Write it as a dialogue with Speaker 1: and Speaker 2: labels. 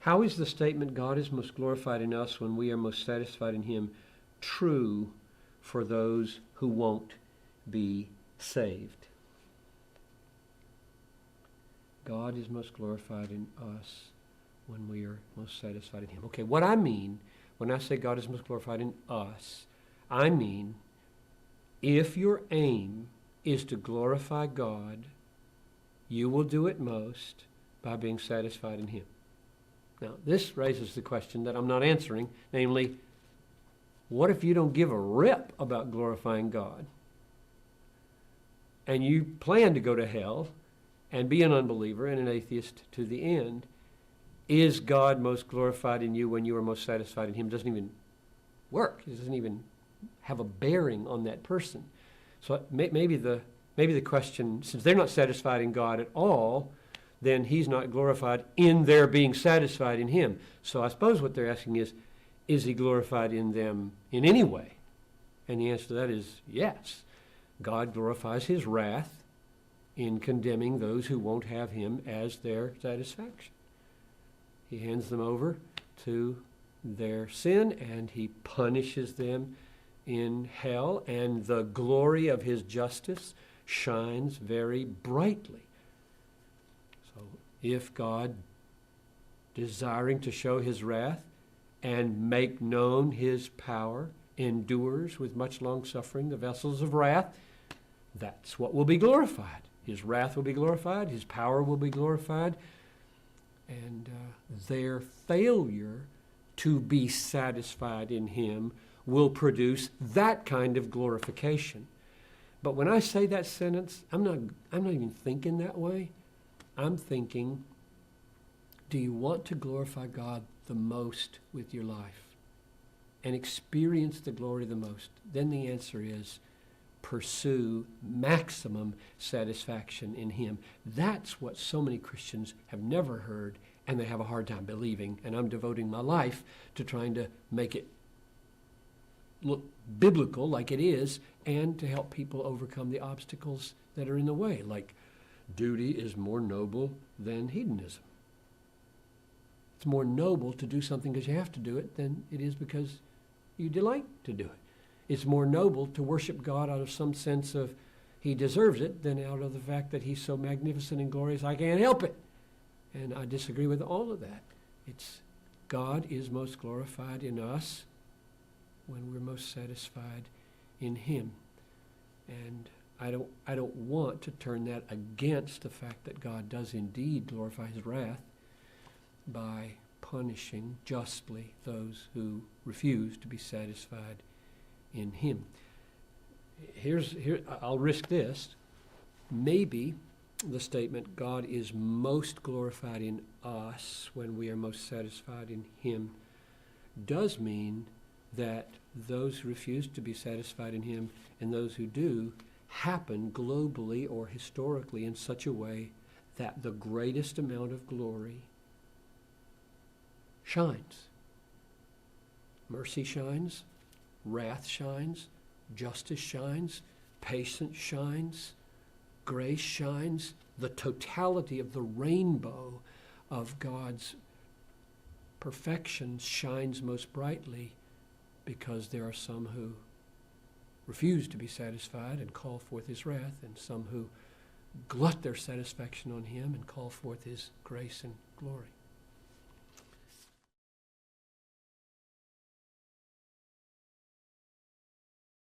Speaker 1: How is the statement, God is most glorified in us when we are most satisfied in him, true for those who won't be saved? God is most glorified in us when we are most satisfied in him. Okay, what I mean when I say God is most glorified in us, I mean if your aim is to glorify God, you will do it most by being satisfied in him. Now, this raises the question that I'm not answering, namely, what if you don't give a rip about glorifying God and you plan to go to hell and be an unbeliever and an atheist to the end? Is God most glorified in you when you are most satisfied in him? It doesn't even work. It doesn't even have a bearing on that person. So maybe the question, since they're not satisfied in God at all, then he's not glorified in their being satisfied in him. So I suppose what they're asking is he glorified in them in any way? And the answer to that is yes. God glorifies his wrath in condemning those who won't have him as their satisfaction. He hands them over to their sin and he punishes them in hell, and the glory of his justice shines very brightly. So if God, desiring to show his wrath and make known his power, endures with much long suffering the vessels of wrath, that's what will be glorified. His wrath will be glorified, his power will be glorified, and their failure to be satisfied in him will produce that kind of glorification. But when I say that sentence, I'm not even thinking that way. I'm thinking, do you want to glorify God the most with your life and experience the glory the most? Then the answer is pursue maximum satisfaction in him. That's what so many Christians have never heard, and they have a hard time believing. And I'm devoting my life to trying to make it look biblical like it is, and to help people overcome the obstacles that are in the way, like duty is more noble than hedonism. It's more noble to do something because you have to do it than it is because you delight to do it. It's more noble to worship God out of some sense of he deserves it than out of the fact that he's so magnificent and glorious I can't help it. And I disagree with all of that. It's God is most glorified in us when we're most satisfied in him. And I don't want to turn that against the fact that God does indeed glorify his wrath by punishing justly those who refuse to be satisfied in him. I'll risk this. Maybe the statement, God is most glorified in us when we are most satisfied in him, does mean that those who refuse to be satisfied in him and those who do happen globally or historically in such a way that the greatest amount of glory shines. Mercy shines, wrath shines, justice shines, patience shines, grace shines. The totality of the rainbow of God's perfection shines most brightly because there are some who refuse to be satisfied and call forth his wrath, and some who glut their satisfaction on him and call forth his grace and glory.